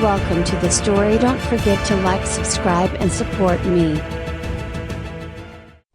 Welcome to the story. Don't forget to like, subscribe and support me.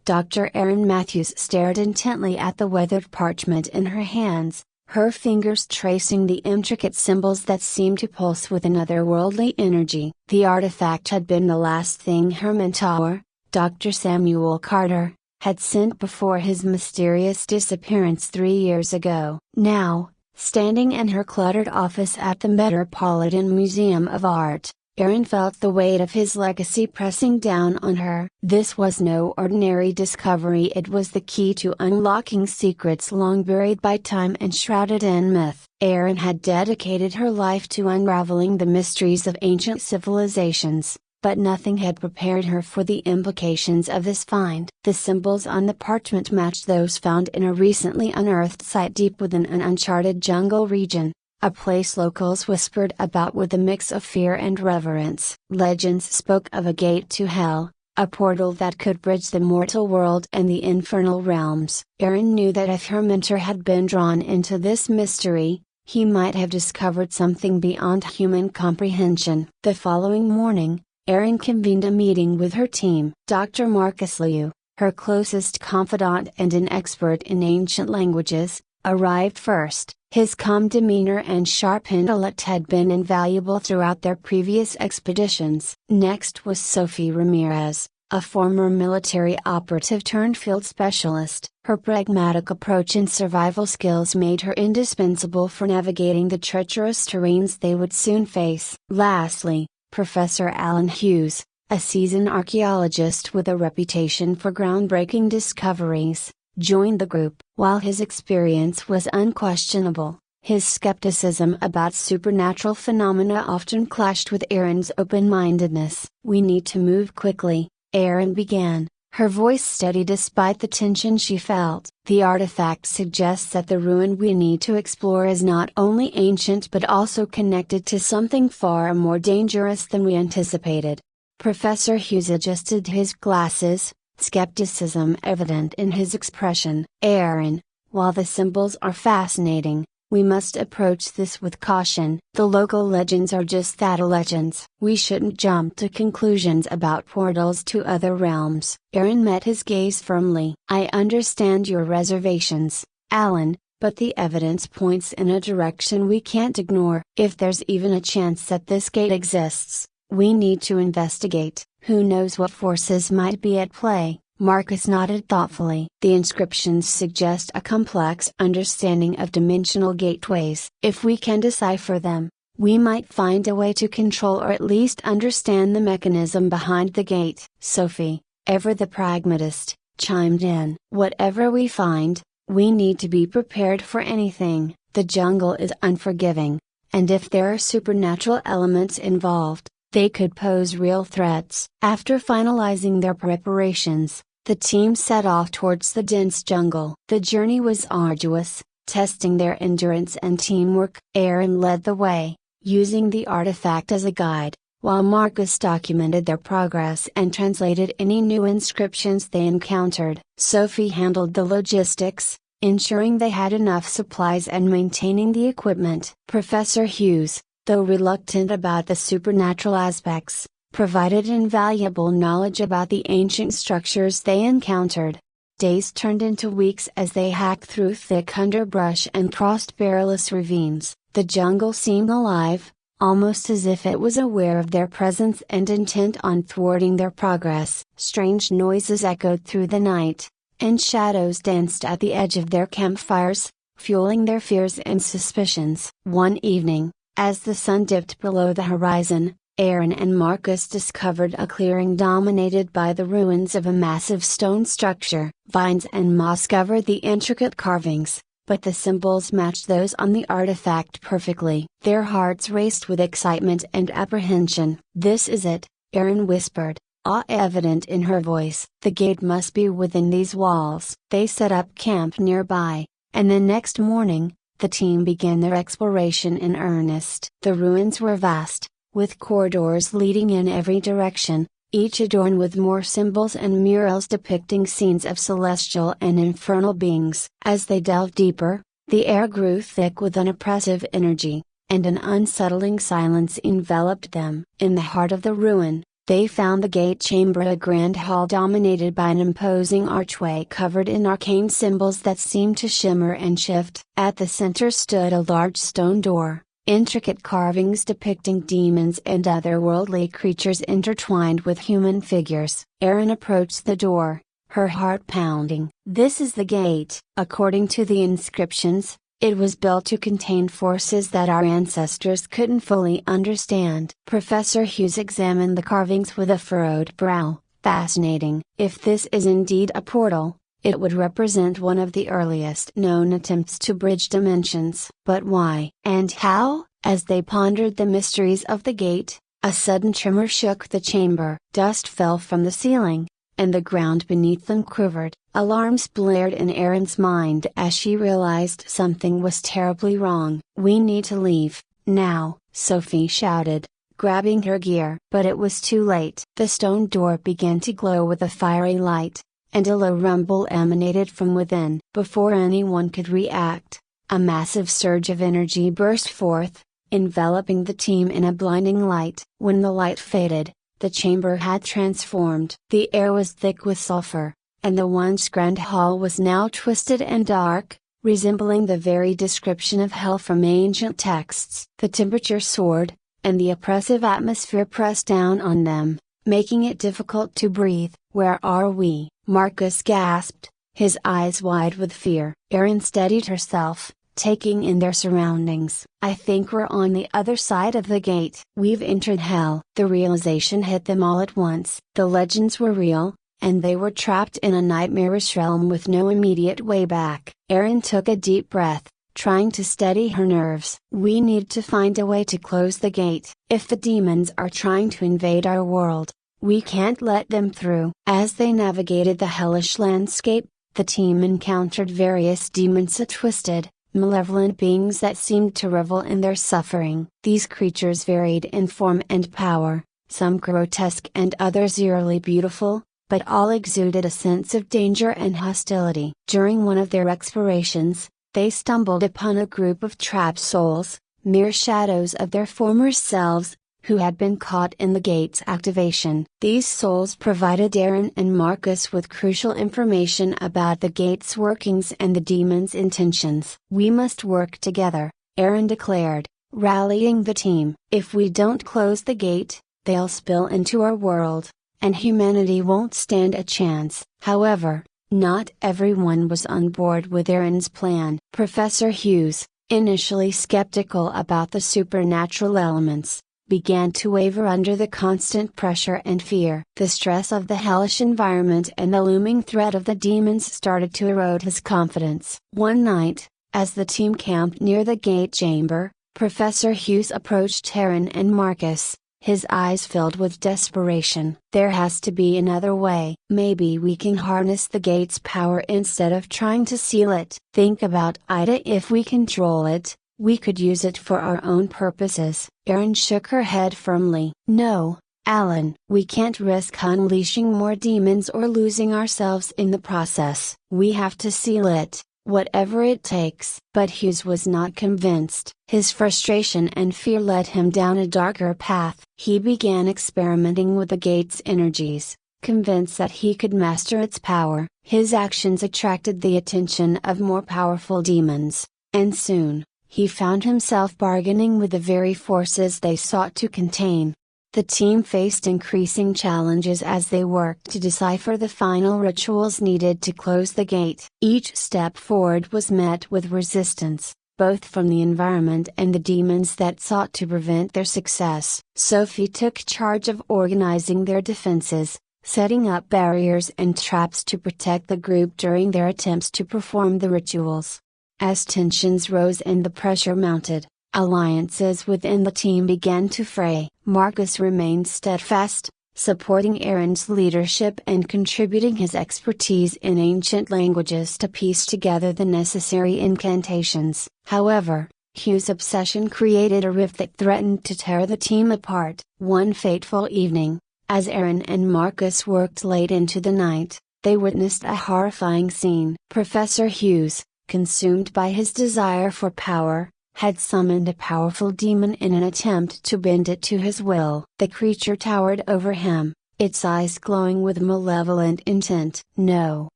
Dr. Erin Matthews stared intently at the weathered parchment in her hands, her fingers tracing the intricate symbols that seemed to pulse with an otherworldly energy. The artifact had been the last thing her mentor, Dr. Samuel Carter, had sent before his mysterious disappearance 3 years ago. Now, standing in her cluttered office at the Metropolitan Museum of Art, Erin felt the weight of his legacy pressing down on her. This was no ordinary discovery, it was the key to unlocking secrets long buried by time and shrouded in myth. Erin had dedicated her life to unraveling the mysteries of ancient civilizations, but nothing had prepared her for the implications of this find. The symbols on the parchment matched those found in a recently unearthed site deep within an uncharted jungle region, a place locals whispered about with a mix of fear and reverence. Legends spoke of a gate to hell, a portal that could bridge the mortal world and the infernal realms. Erin knew that if her mentor had been drawn into this mystery, he might have discovered something beyond human comprehension. The following morning, Erin convened a meeting with her team. Dr. Marcus Liu, her closest confidant and an expert in ancient languages, arrived first. His calm demeanor and sharp intellect had been invaluable throughout their previous expeditions. Next was Sophie Ramirez, a former military operative turned field specialist. Her pragmatic approach and survival skills made her indispensable for navigating the treacherous terrains they would soon face. Lastly, Professor Alan Hughes, a seasoned archaeologist with a reputation for groundbreaking discoveries, joined the group. While his experience was unquestionable, his skepticism about supernatural phenomena often clashed with Erin's open-mindedness. "We need to move quickly," Erin began, her voice steady despite the tension she felt. "The artifact suggests that the ruin we need to explore is not only ancient but also connected to something far more dangerous than we anticipated." Professor Hughes adjusted his glasses, skepticism evident in his expression. "Erin, while the symbols are fascinating, we must approach this with caution. The local legends are just that, legends. We shouldn't jump to conclusions about portals to other realms." Erin met his gaze firmly. "I understand your reservations, Alan, but the evidence points in a direction we can't ignore. If there's even a chance that this gate exists, we need to investigate. Who knows what forces might be at play?" Marcus nodded thoughtfully. "The inscriptions suggest a complex understanding of dimensional gateways. If we can decipher them, we might find a way to control or at least understand the mechanism behind the gate." Sophie, ever the pragmatist, chimed in. "Whatever we find, we need to be prepared for anything. The jungle is unforgiving, and if there are supernatural elements involved, they could pose real threats." After finalizing their preparations, the team set off towards the dense jungle. The journey was arduous, testing their endurance and teamwork. Erin led the way, using the artifact as a guide, while Marcus documented their progress and translated any new inscriptions they encountered. Sophie handled the logistics, ensuring they had enough supplies and maintaining the equipment. Professor Hughes, though reluctant about the supernatural aspects, provided invaluable knowledge about the ancient structures they encountered. Days turned into weeks as they hacked through thick underbrush and crossed perilous ravines. The jungle seemed alive, almost as if it was aware of their presence and intent on thwarting their progress. Strange noises echoed through the night, and shadows danced at the edge of their campfires, fueling their fears and suspicions. One evening, as the sun dipped below the horizon, Erin and Marcus discovered a clearing dominated by the ruins of a massive stone structure. Vines and moss covered the intricate carvings, but the symbols matched those on the artifact perfectly. Their hearts raced with excitement and apprehension. "This is it," Erin whispered, awe evident in her voice. "The gate must be within these walls." They set up camp nearby, and the next morning, the team began their exploration in earnest. The ruins were vast, with corridors leading in every direction, each adorned with more symbols and murals depicting scenes of celestial and infernal beings. As they delved deeper, the air grew thick with an oppressive energy, and an unsettling silence enveloped them. In the heart of the ruin, they found the gate chamber, a grand hall dominated by an imposing archway covered in arcane symbols that seemed to shimmer and shift. At the center stood a large stone door, intricate carvings depicting demons and otherworldly creatures intertwined with human figures. Erin approached the door, her heart pounding. This is the gate. According to the inscriptions, it was built to contain forces that our ancestors couldn't fully understand. Professor Hughes examined the carvings with a furrowed brow. Fascinating. If this is indeed a portal, it would represent one of the earliest known attempts to bridge dimensions. But why? And how? As they pondered the mysteries of the gate, a sudden tremor shook the chamber. Dust fell from the ceiling, and the ground beneath them quivered. Alarms blared in Erin's mind as she realized something was terribly wrong. "We need to leave, now," Sophie shouted, grabbing her gear. But it was too late. The stone door began to glow with a fiery light, and a low rumble emanated from within. Before anyone could react, a massive surge of energy burst forth, enveloping the team in a blinding light. When the light faded, the chamber had transformed. The air was thick with sulfur, and the once grand hall was now twisted and dark, resembling the very description of hell from ancient texts. The temperature soared, and the oppressive atmosphere pressed down on them, making it difficult to breathe. "Where are we?" Marcus gasped, his eyes wide with fear. Erin steadied herself, taking in their surroundings. "I think we're on the other side of the gate. We've entered hell." The realization hit them all at once. The legends were real, and they were trapped in a nightmarish realm with no immediate way back. Erin took a deep breath, trying to steady her nerves. "We need to find a way to close the gate. If the demons are trying to invade our world, we can't let them through." As they navigated the hellish landscape, the team encountered various demons, twisted, malevolent beings that seemed to revel in their suffering. These creatures varied in form and power, some grotesque and others eerily beautiful, but all exuded a sense of danger and hostility. During one of their explorations, they stumbled upon a group of trapped souls, mere shadows of their former selves, who had been caught in the gate's activation. These souls provided Erin and Marcus with crucial information about the gate's workings and the demon's intentions. "We must work together," Erin declared, rallying the team. "If we don't close the gate, they'll spill into our world, and humanity won't stand a chance." However, not everyone was on board with Erin's plan. Professor Hughes, initially skeptical about the supernatural elements, began to waver under the constant pressure and fear. The stress of the hellish environment and the looming threat of the demons started to erode his confidence. One night, as the team camped near the gate chamber, Professor Hughes approached Erin and Marcus, his eyes filled with desperation. "There has to be another way. Maybe we can harness the gate's power instead of trying to seal it. Think about Ida. If we control it, we could use it for our own purposes." Erin shook her head firmly. "No, Alan. We can't risk unleashing more demons or losing ourselves in the process. We have to seal it, whatever it takes." But Hughes was not convinced. His frustration and fear led him down a darker path. He began experimenting with the gate's energies, convinced that he could master its power. His actions attracted the attention of more powerful demons, and soon, he found himself bargaining with the very forces they sought to contain. The team faced increasing challenges as they worked to decipher the final rituals needed to close the gate. Each step forward was met with resistance, both from the environment and the demons that sought to prevent their success. Sophie took charge of organizing their defenses, setting up barriers and traps to protect the group during their attempts to perform the rituals. As tensions rose and the pressure mounted, alliances within the team began to fray. Marcus remained steadfast, supporting Erin's leadership and contributing his expertise in ancient languages to piece together the necessary incantations. However, Hughes' obsession created a rift that threatened to tear the team apart. One fateful evening, as Erin and Marcus worked late into the night, they witnessed a horrifying scene. Professor Hughes, consumed by his desire for power, had summoned a powerful demon in an attempt to bend it to his will. The creature towered over him, its eyes glowing with malevolent intent. "No!"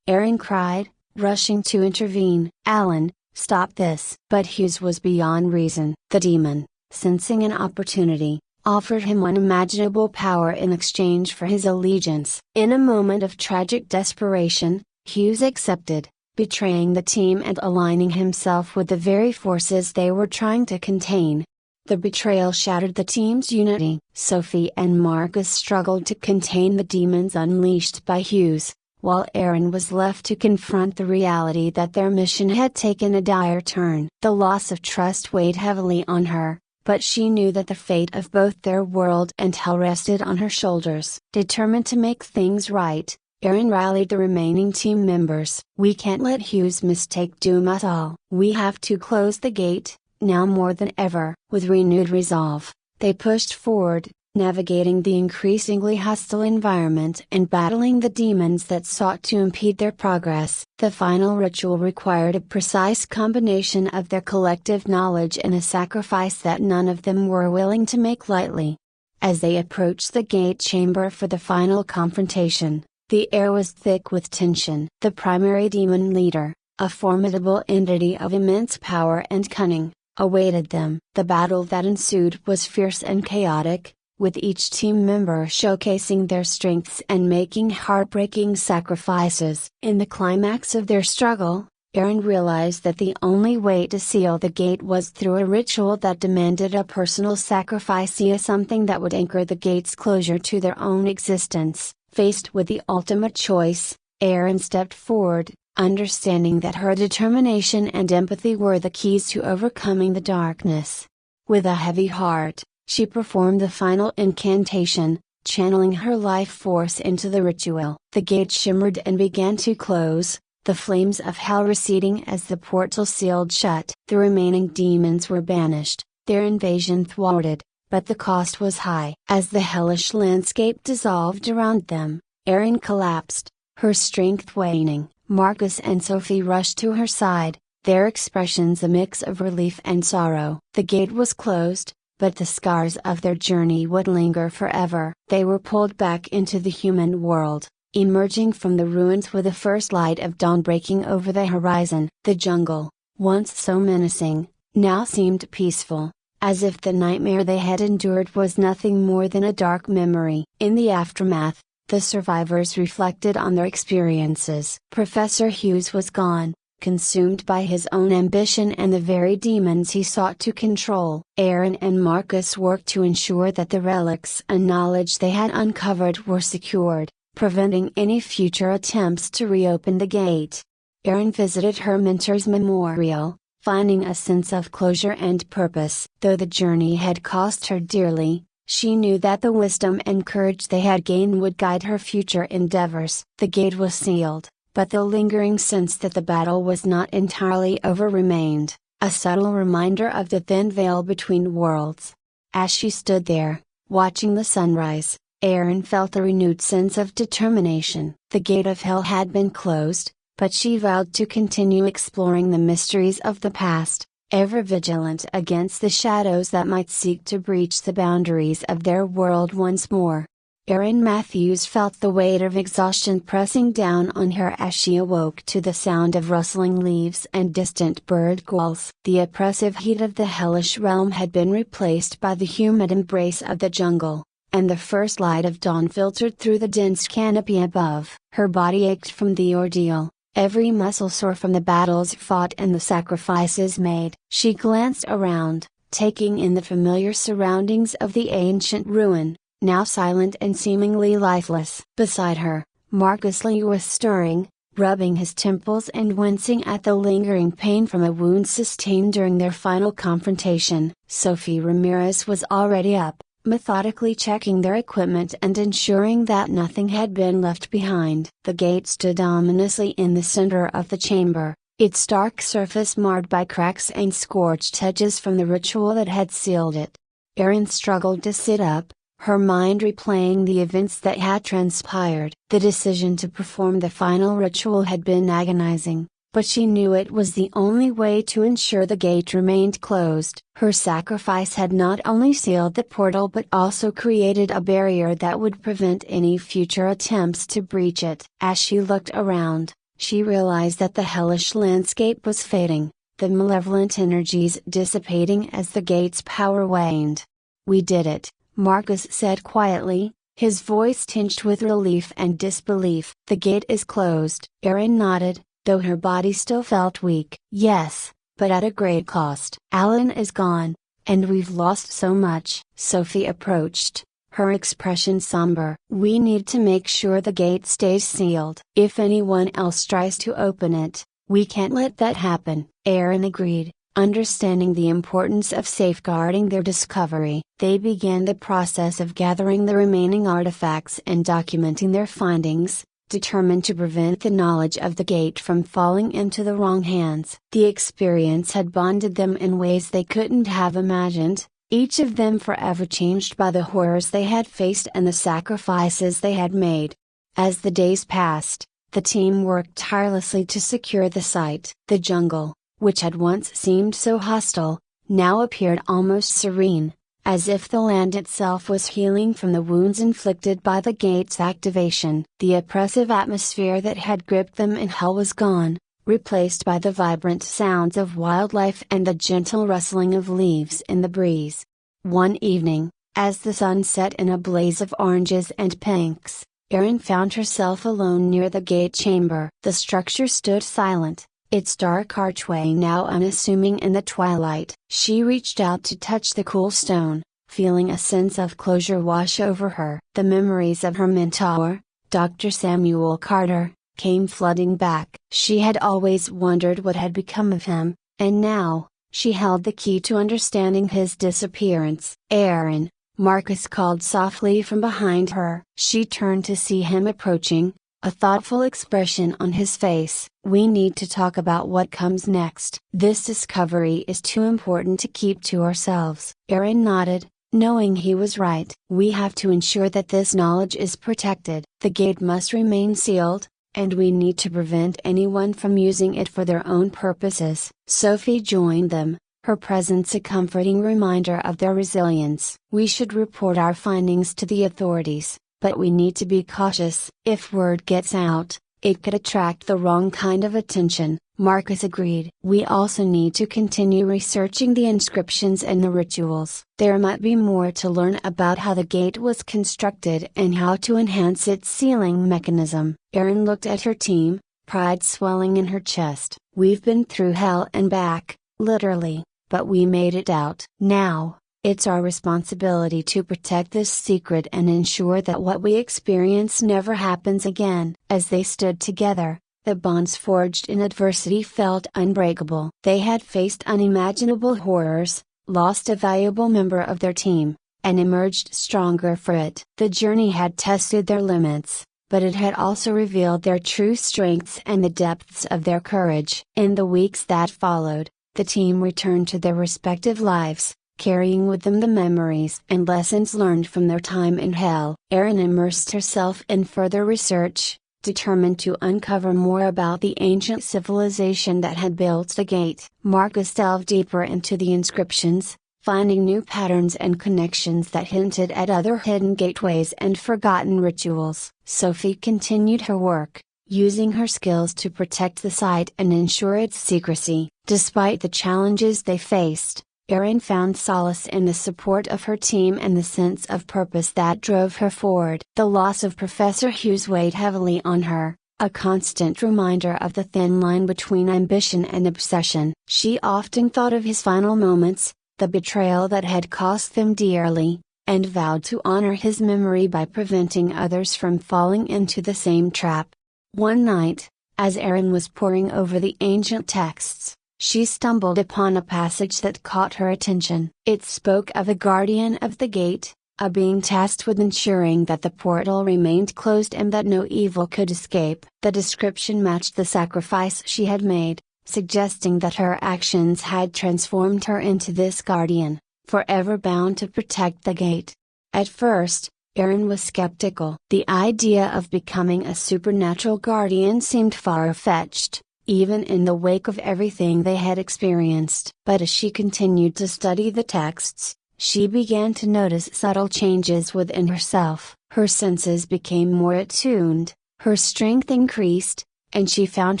Aaron cried, rushing to intervene. "Alan, stop this!" But Hughes was beyond reason. The demon, sensing an opportunity, offered him unimaginable power in exchange for his allegiance. In a moment of tragic desperation, Hughes accepted, betraying the team and aligning himself with the very forces they were trying to contain. The betrayal shattered the team's unity. Sophie and Marcus struggled to contain the demons unleashed by Hughes, while Aaron was left to confront the reality that their mission had taken a dire turn. The loss of trust weighed heavily on her, but she knew that the fate of both their world and hell rested on her shoulders. Determined to make things right, Aaron rallied the remaining team members. "We can't let Hughes' mistake doom us all. We have to close the gate, now more than ever." With renewed resolve, they pushed forward, navigating the increasingly hostile environment and battling the demons that sought to impede their progress. The final ritual required a precise combination of their collective knowledge and a sacrifice that none of them were willing to make lightly. As they approached the gate chamber for the final confrontation, the air was thick with tension. The primary demon leader, a formidable entity of immense power and cunning, awaited them. The battle that ensued was fierce and chaotic, with each team member showcasing their strengths and making heartbreaking sacrifices. In the climax of their struggle, Aaron realized that the only way to seal the gate was through a ritual that demanded a personal sacrifice, something that would anchor the gate's closure to their own existence. Faced with the ultimate choice, Aaron stepped forward, understanding that her determination and empathy were the keys to overcoming the darkness. With a heavy heart, she performed the final incantation, channeling her life force into the ritual. The gate shimmered and began to close, the flames of hell receding as the portal sealed shut. The remaining demons were banished, their invasion thwarted, but the cost was high. As the hellish landscape dissolved around them, Erin collapsed, her strength waning. Marcus and Sophie rushed to her side, their expressions a mix of relief and sorrow. The gate was closed, but the scars of their journey would linger forever. They were pulled back into the human world, emerging from the ruins with the first light of dawn breaking over the horizon. The jungle, once so menacing, now seemed peaceful, as if the nightmare they had endured was nothing more than a dark memory. In the aftermath, the survivors reflected on their experiences. Professor Hughes was gone, consumed by his own ambition and the very demons he sought to control. Aaron and Marcus worked to ensure that the relics and knowledge they had uncovered were secured, preventing any future attempts to reopen the gate. Aaron visited her mentor's memorial, finding a sense of closure and purpose. Though the journey had cost her dearly, she knew that the wisdom and courage they had gained would guide her future endeavors. The gate was sealed, but the lingering sense that the battle was not entirely over remained, a subtle reminder of the thin veil between worlds. As she stood there, watching the sunrise, Aaron felt a renewed sense of determination. The gate of hell had been closed, but she vowed to continue exploring the mysteries of the past, ever vigilant against the shadows that might seek to breach the boundaries of their world once more. Erin Matthews felt the weight of exhaustion pressing down on her as she awoke to the sound of rustling leaves and distant bird calls. The oppressive heat of the hellish realm had been replaced by the humid embrace of the jungle, and the first light of dawn filtered through the dense canopy above. Her body ached from the ordeal, every muscle sore from the battles fought and the sacrifices made. She glanced around, taking in the familiar surroundings of the ancient ruin, now silent and seemingly lifeless. Beside her, Marcus Lee was stirring, rubbing his temples and wincing at the lingering pain from a wound sustained during their final confrontation. Sophie Ramirez was already up, methodically checking their equipment and ensuring that nothing had been left behind. The gate stood ominously in the center of the chamber, its dark surface marred by cracks and scorched edges from the ritual that had sealed it. Erin struggled to sit up, her mind replaying the events that had transpired. The decision to perform the final ritual had been agonizing, but she knew it was the only way to ensure the gate remained closed. Her sacrifice had not only sealed the portal but also created a barrier that would prevent any future attempts to breach it. As she looked around, she realized that the hellish landscape was fading, the malevolent energies dissipating as the gate's power waned. "We did it," Marcus said quietly, his voice tinged with relief and disbelief. "The gate is closed." Erin nodded, though her body still felt weak. "Yes, but at a great cost. Alan is gone, and we've lost so much." Sophie approached, her expression somber. "We need to make sure the gate stays sealed. If anyone else tries to open it, we can't let that happen." Erin agreed, understanding the importance of safeguarding their discovery. They began the process of gathering the remaining artifacts and documenting their findings, determined to prevent the knowledge of the gate from falling into the wrong hands. The experience had bonded them in ways they couldn't have imagined, each of them forever changed by the horrors they had faced and the sacrifices they had made. As the days passed, the team worked tirelessly to secure the site. The jungle, which had once seemed so hostile, now appeared almost serene, as if the land itself was healing from the wounds inflicted by the gate's activation. The oppressive atmosphere that had gripped them in hell was gone, replaced by the vibrant sounds of wildlife and the gentle rustling of leaves in the breeze. One evening, as the sun set in a blaze of oranges and pinks, Erin found herself alone near the gate chamber. The structure stood silent, its dark archway now unassuming in the twilight. She reached out to touch the cool stone, feeling a sense of closure wash over her. The memories of her mentor, Dr. Samuel Carter, came flooding back. She had always wondered what had become of him, and now, she held the key to understanding his disappearance. "Erin," Marcus called softly from behind her. She turned to see him approaching, a thoughtful expression on his face. "We need to talk about what comes next. This discovery is too important to keep to ourselves." Erin nodded, knowing he was right. "We have to ensure that this knowledge is protected. The gate must remain sealed, and we need to prevent anyone from using it for their own purposes." Sophie joined them, her presence a comforting reminder of their resilience. "We should report our findings to the authorities, but we need to be cautious. If word gets out, it could attract the wrong kind of attention." Marcus agreed. "We also need to continue researching the inscriptions and the rituals. There might be more to learn about how the gate was constructed and how to enhance its sealing mechanism." Erin looked at her team, pride swelling in her chest. "We've been through hell and back, literally, but we made it out. Now, it's our responsibility to protect this secret and ensure that what we experience never happens again." As they stood together, the bonds forged in adversity felt unbreakable. They had faced unimaginable horrors, lost a valuable member of their team, and emerged stronger for it. The journey had tested their limits, but it had also revealed their true strengths and the depths of their courage. In the weeks that followed, the team returned to their respective lives, carrying with them the memories and lessons learned from their time in hell. Erin immersed herself in further research, determined to uncover more about the ancient civilization that had built the gate. Marcus delved deeper into the inscriptions, finding new patterns and connections that hinted at other hidden gateways and forgotten rituals. Sophie continued her work, using her skills to protect the site and ensure its secrecy. Despite the challenges they faced, Erin found solace in the support of her team and the sense of purpose that drove her forward. The loss of Professor Hughes weighed heavily on her, a constant reminder of the thin line between ambition and obsession. She often thought of his final moments, the betrayal that had cost them dearly, and vowed to honor his memory by preventing others from falling into the same trap. One night, as Erin was poring over the ancient texts, she stumbled upon a passage that caught her attention. It spoke of a guardian of the gate, a being tasked with ensuring that the portal remained closed and that no evil could escape. The description matched the sacrifice she had made, suggesting that her actions had transformed her into this guardian, forever bound to protect the gate. At first, Erin was skeptical. The idea of becoming a supernatural guardian seemed far-fetched, even in the wake of everything they had experienced. But as she continued to study the texts, she began to notice subtle changes within herself. Her senses became more attuned, her strength increased, and she found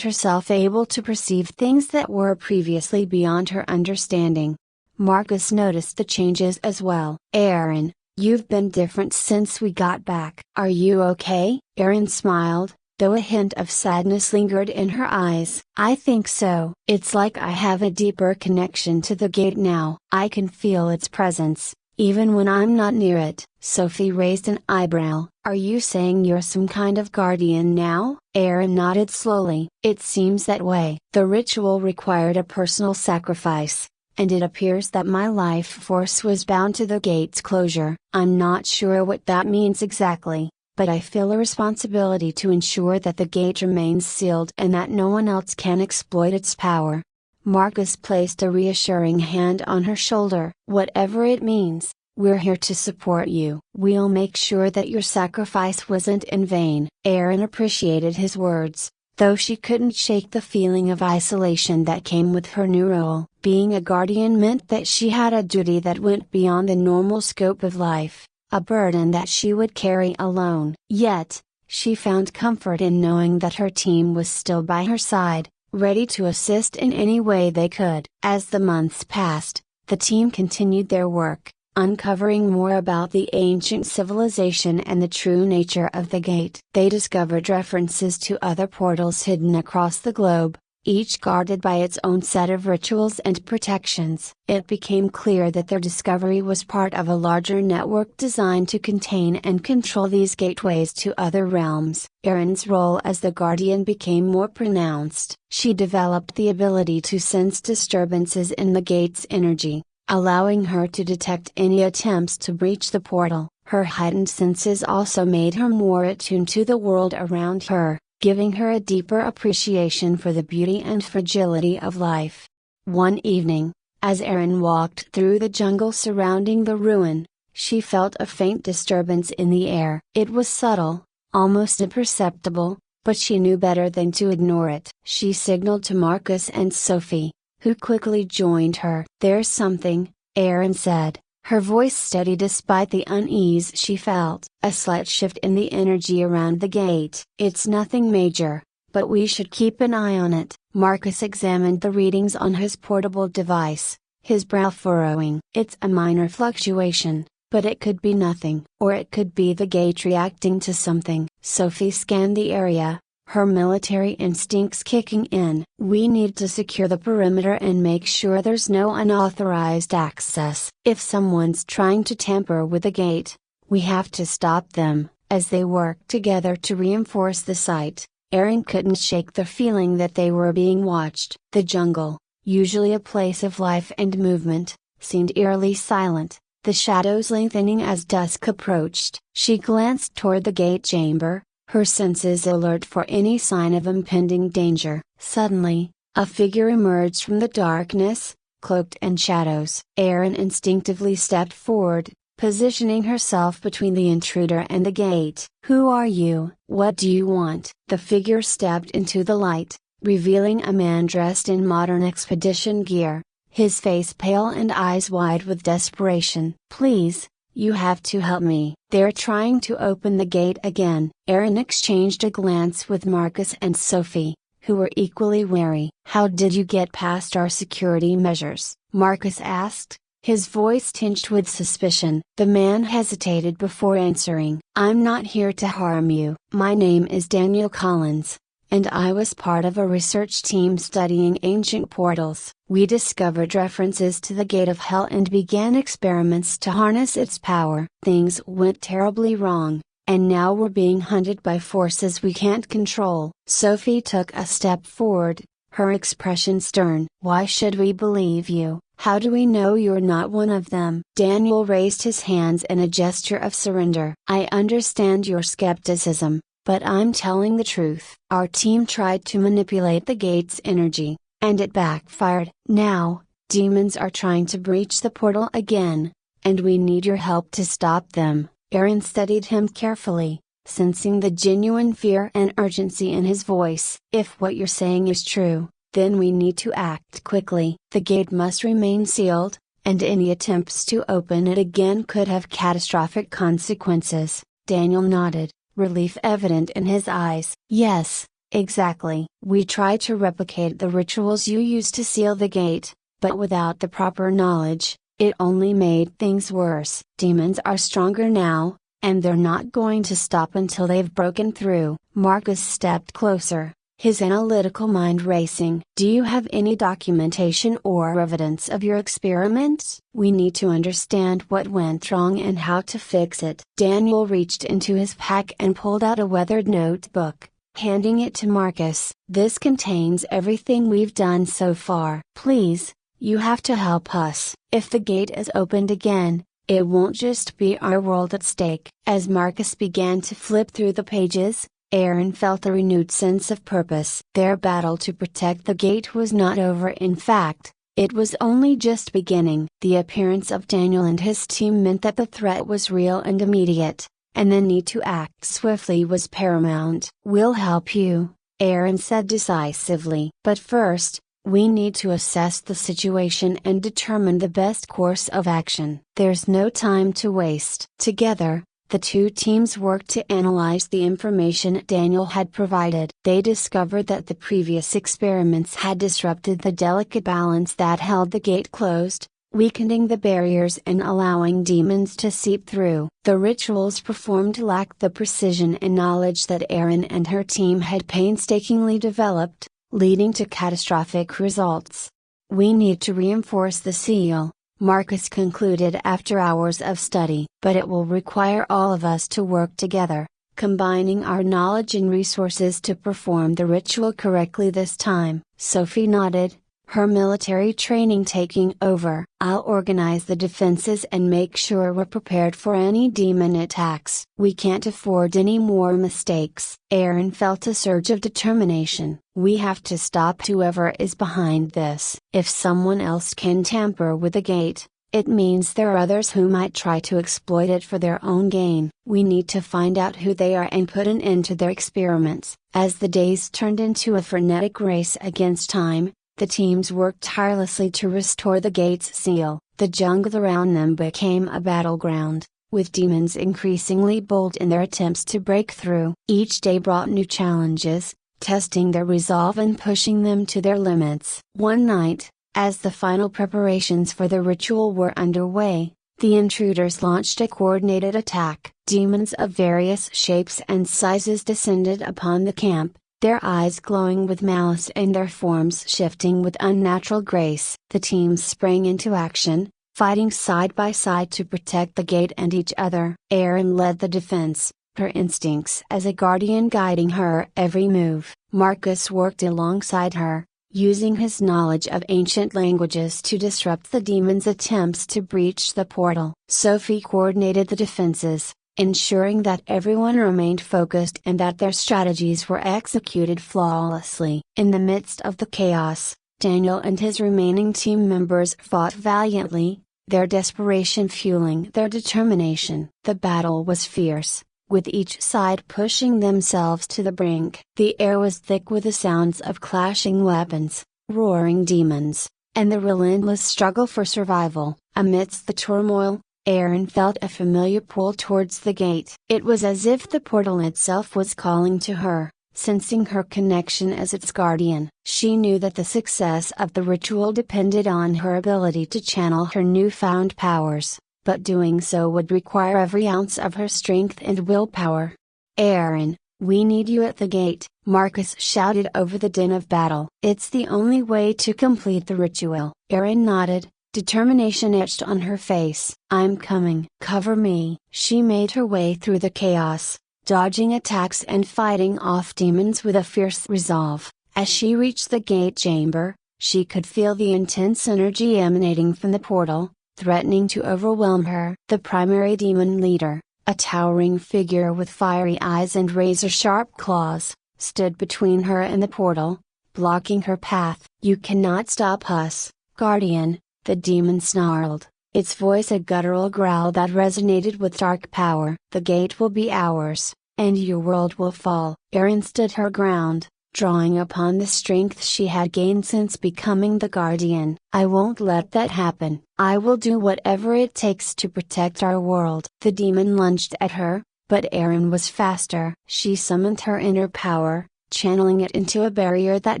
herself able to perceive things that were previously beyond her understanding. Marcus noticed the changes as well. "Erin, you've been different since we got back. Are you okay?" Erin smiled, though a hint of sadness lingered in her eyes. "I think so. It's like I have a deeper connection to the gate now. I can feel its presence, even when I'm not near it." Sophie raised an eyebrow. "Are you saying you're some kind of guardian now?" Erin nodded slowly. "It seems that way. The ritual required a personal sacrifice, and it appears that my life force was bound to the gate's closure. I'm not sure what that means exactly, but I feel a responsibility to ensure that the gate remains sealed and that no one else can exploit its power." Marcus placed a reassuring hand on her shoulder. "Whatever it means, we're here to support you. We'll make sure that your sacrifice wasn't in vain." Erin appreciated his words, though she couldn't shake the feeling of isolation that came with her new role. Being a guardian meant that she had a duty that went beyond the normal scope of life, a burden that she would carry alone. Yet, she found comfort in knowing that her team was still by her side, ready to assist in any way they could. As the months passed, the team continued their work, uncovering more about the ancient civilization and the true nature of the gate. They discovered references to other portals hidden across the globe, each guarded by its own set of rituals and protections. It became clear that their discovery was part of a larger network designed to contain and control these gateways to other realms. Erin's role as the guardian became more pronounced. She developed the ability to sense disturbances in the gate's energy, allowing her to detect any attempts to breach the portal. Her heightened senses also made her more attuned to the world around her, giving her a deeper appreciation for the beauty and fragility of life. One evening, as Erin walked through the jungle surrounding the ruin, she felt a faint disturbance in the air. It was subtle, almost imperceptible, but she knew better than to ignore it. She signaled to Marcus and Sophie, who quickly joined her. "There's something," Erin said, her voice steady despite the unease she felt. "A slight shift in the energy around the gate. It's nothing major, but we should keep an eye on it." Marcus examined the readings on his portable device, his brow furrowing. "It's a minor fluctuation, but it could be nothing. Or it could be the gate reacting to something." Sophie scanned the area, her military instincts kicking in. "We need to secure the perimeter and make sure there's no unauthorized access. If someone's trying to tamper with the gate, we have to stop them." As they worked together to reinforce the site, Erin couldn't shake the feeling that they were being watched. The jungle, usually a place of life and movement, seemed eerily silent, the shadows lengthening as dusk approached. She glanced toward the gate chamber, her senses alert for any sign of impending danger. Suddenly, a figure emerged from the darkness, cloaked in shadows. Erin instinctively stepped forward, positioning herself between the intruder and the gate. "Who are you? What do you want?" The figure stepped into the light, revealing a man dressed in modern expedition gear, his face pale and eyes wide with desperation. "Please, you have to help me. They're trying to open the gate again." Erin exchanged a glance with Marcus and Sophie, who were equally wary. "How did you get past our security measures?" Marcus asked, his voice tinged with suspicion. The man hesitated before answering. "I'm not here to harm you. My name is Daniel Collins, and I was part of a research team studying ancient portals. We discovered references to the Gate of Hell and began experiments to harness its power. Things went terribly wrong, and now we're being hunted by forces we can't control." Sophie took a step forward, her expression stern. "Why should we believe you? How do we know you're not one of them?" Daniel raised his hands in a gesture of surrender. "I understand your skepticism, but I'm telling the truth. Our team tried to manipulate the gate's energy, and it backfired. Now, demons are trying to breach the portal again, and we need your help to stop them." Erin studied him carefully, sensing the genuine fear and urgency in his voice. "If what you're saying is true, then we need to act quickly. The gate must remain sealed, and any attempts to open it again could have catastrophic consequences." Daniel nodded, relief evident in his eyes. "Yes, exactly. We tried to replicate the rituals you used to seal the gate, but without the proper knowledge, it only made things worse. Demons are stronger now, and they're not going to stop until they've broken through." Marcus stepped closer, his analytical mind racing. "Do you have any documentation or evidence of your experiments? We need to understand what went wrong and how to fix it." Daniel reached into his pack and pulled out a weathered notebook, handing it to Marcus. "This contains everything we've done so far. Please, you have to help us. If the gate is opened again, it won't just be our world at stake." As Marcus began to flip through the pages, Aaron felt a renewed sense of purpose. Their battle to protect the gate was not over. In fact, it was only just beginning. The appearance of Daniel and his team meant that the threat was real and immediate, and the need to act swiftly was paramount. "We'll help you," Aaron said decisively. "But first, we need to assess the situation and determine the best course of action. There's no time to waste." Together, the two teams worked to analyze the information Daniel had provided. They discovered that the previous experiments had disrupted the delicate balance that held the gate closed, weakening the barriers and allowing demons to seep through. The rituals performed lacked the precision and knowledge that Erin and her team had painstakingly developed, leading to catastrophic results. "We need to reinforce the seal," Marcus concluded after hours of study. "But it will require all of us to work together, combining our knowledge and resources to perform the ritual correctly this time." Sophie nodded, her military training taking over. "I'll organize the defenses and make sure we're prepared for any demon attacks. We can't afford any more mistakes." Aaron felt a surge of determination. "We have to stop whoever is behind this. If someone else can tamper with the gate, it means there are others who might try to exploit it for their own gain. We need to find out who they are and put an end to their experiments." As the days turned into a frenetic race against time, the teams worked tirelessly to restore the gate's seal. The jungle around them became a battleground, with demons increasingly bold in their attempts to break through. Each day brought new challenges, testing their resolve and pushing them to their limits. One night, as the final preparations for the ritual were underway, the intruders launched a coordinated attack. Demons of various shapes and sizes descended upon the camp, their eyes glowing with malice and their forms shifting with unnatural grace. The teams sprang into action, fighting side by side to protect the gate and each other. Erin led the defense, her instincts as a guardian guiding her every move. Marcus worked alongside her, using his knowledge of ancient languages to disrupt the demons' attempts to breach the portal. Sophie coordinated the defenses, ensuring that everyone remained focused and that their strategies were executed flawlessly. In the midst of the chaos, Daniel and his remaining team members fought valiantly, their desperation fueling their determination. The battle was fierce, with each side pushing themselves to the brink. The air was thick with the sounds of clashing weapons, roaring demons, and the relentless struggle for survival. Amidst the turmoil, Erin felt a familiar pull towards the gate. It was as if the portal itself was calling to her, sensing her connection as its guardian. She knew that the success of the ritual depended on her ability to channel her newfound powers, but doing so would require every ounce of her strength and willpower. "Erin, we need you at the gate," Marcus shouted over the din of battle. "It's the only way to complete the ritual." Erin nodded, determination etched on her face. "I'm coming. Cover me." She made her way through the chaos, dodging attacks and fighting off demons with a fierce resolve. As she reached the gate chamber, she could feel the intense energy emanating from the portal, threatening to overwhelm her. The primary demon leader, a towering figure with fiery eyes and razor-sharp claws, stood between her and the portal, blocking her path. "You cannot stop us, Guardian," the demon snarled, its voice a guttural growl that resonated with dark power. "The gate will be ours, and your world will fall. Erin stood her ground, drawing upon the strength she had gained since becoming the guardian. I won't let that happen. I will do whatever it takes to protect our world. The demon lunged at her, but Erin was faster. She summoned her inner power, channeling it into a barrier that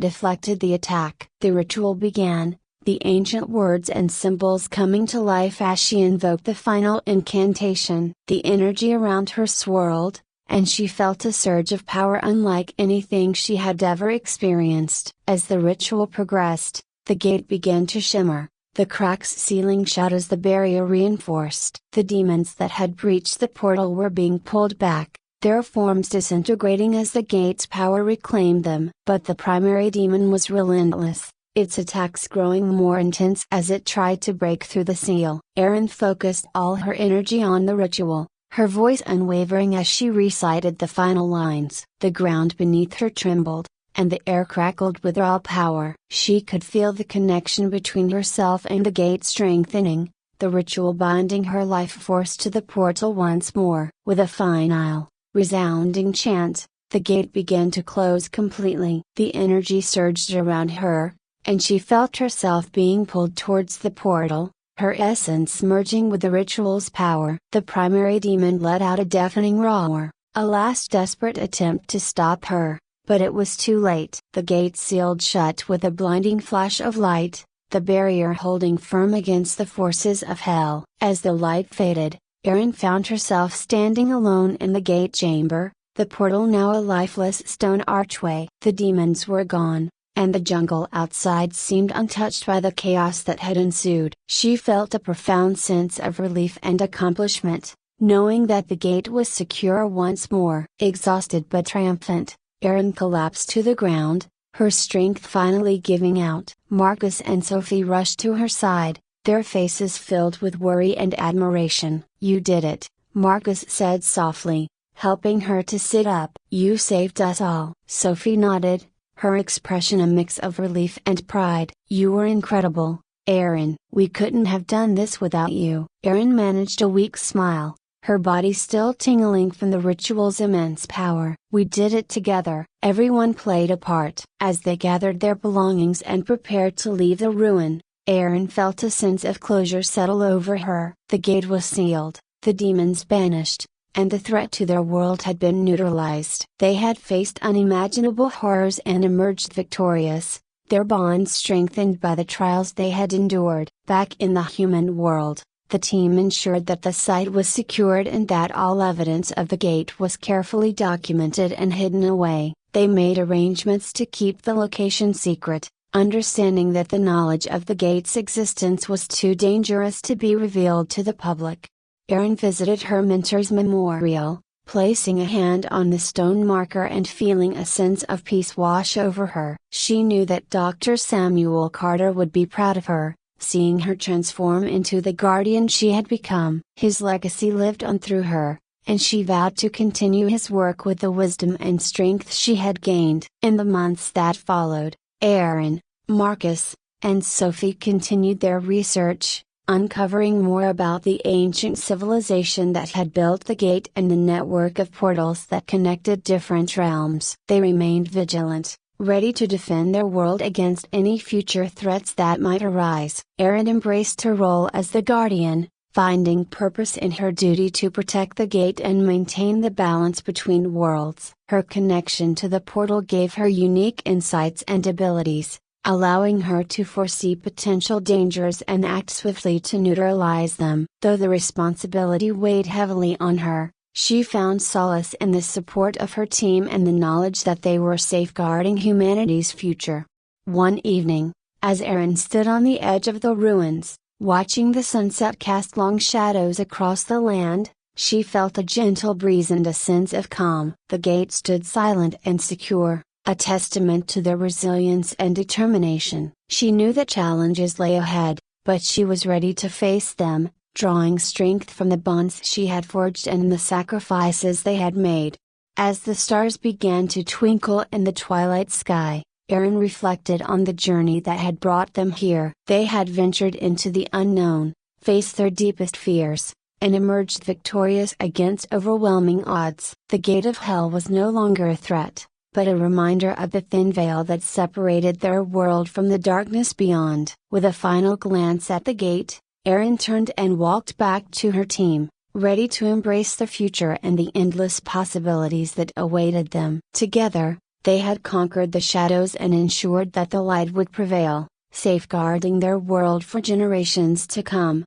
deflected the attack. The ritual began, the ancient words and symbols coming to life as she invoked the final incantation. The energy around her swirled, and she felt a surge of power unlike anything she had ever experienced. As the ritual progressed, the gate began to shimmer, the cracks sealing shut as the barrier reinforced. The demons that had breached the portal were being pulled back, their forms disintegrating as the gate's power reclaimed them. But the primary demon was relentless, its attacks growing more intense as it tried to break through the seal. Erin focused all her energy on the ritual, her voice unwavering as she recited the final lines. The ground beneath her trembled, and the air crackled with raw power. She could feel the connection between herself and the gate strengthening, the ritual binding her life force to the portal once more. With a final, resounding chant, the gate began to close completely. The energy surged around her, and she felt herself being pulled towards the portal, her essence merging with the ritual's power. The primary demon let out a deafening roar, a last desperate attempt to stop her, but it was too late. The gate sealed shut with a blinding flash of light, the barrier holding firm against the forces of hell. As the light faded, Erin found herself standing alone in the gate chamber, the portal now a lifeless stone archway. The demons were gone, and the jungle outside seemed untouched by the chaos that had ensued. She felt a profound sense of relief and accomplishment, knowing that the gate was secure once more. Exhausted but triumphant, Erin collapsed to the ground, her strength finally giving out. Marcus and Sophie rushed to her side, their faces filled with worry and admiration. "You did it," Marcus said softly, helping her to sit up. "You saved us all." Sophie nodded, her expression a mix of relief and pride. "You were incredible, Erin. We couldn't have done this without you." Erin managed a weak smile, her body still tingling from the ritual's immense power. "We did it together." Everyone played a part. As they gathered their belongings and prepared to leave the ruin, Erin felt a sense of closure settle over her. The gate was sealed, the demons banished, and the threat to their world had been neutralized. They had faced unimaginable horrors and emerged victorious, their bonds strengthened by the trials they had endured. Back in the human world, the team ensured that the site was secured and that all evidence of the gate was carefully documented and hidden away. They made arrangements to keep the location secret, understanding that the knowledge of the gate's existence was too dangerous to be revealed to the public. Erin visited her mentor's memorial, placing a hand on the stone marker and feeling a sense of peace wash over her. She knew that Dr. Samuel Carter would be proud of her, seeing her transform into the guardian she had become. His legacy lived on through her, and she vowed to continue his work with the wisdom and strength she had gained. In the months that followed, Erin, Marcus, and Sophie continued their research, uncovering more about the ancient civilization that had built the gate and the network of portals that connected different realms. They remained vigilant, ready to defend their world against any future threats that might arise. Erin embraced her role as the guardian, finding purpose in her duty to protect the gate and maintain the balance between worlds. Her connection to the portal gave her unique insights and abilities, allowing her to foresee potential dangers and act swiftly to neutralize them. Though the responsibility weighed heavily on her, she found solace in the support of her team and the knowledge that they were safeguarding humanity's future. One evening, as Erin stood on the edge of the ruins, watching the sunset cast long shadows across the land, she felt a gentle breeze and a sense of calm. The gate stood silent and secure, a testament to their resilience and determination. She knew that challenges lay ahead, but she was ready to face them, drawing strength from the bonds she had forged and the sacrifices they had made. As the stars began to twinkle in the twilight sky, Erin reflected on the journey that had brought them here. They had ventured into the unknown, faced their deepest fears, and emerged victorious against overwhelming odds. The gate of hell was no longer a threat, but a reminder of the thin veil that separated their world from the darkness beyond. With a final glance at the gate, Erin turned and walked back to her team, ready to embrace the future and the endless possibilities that awaited them. Together, they had conquered the shadows and ensured that the light would prevail, safeguarding their world for generations to come.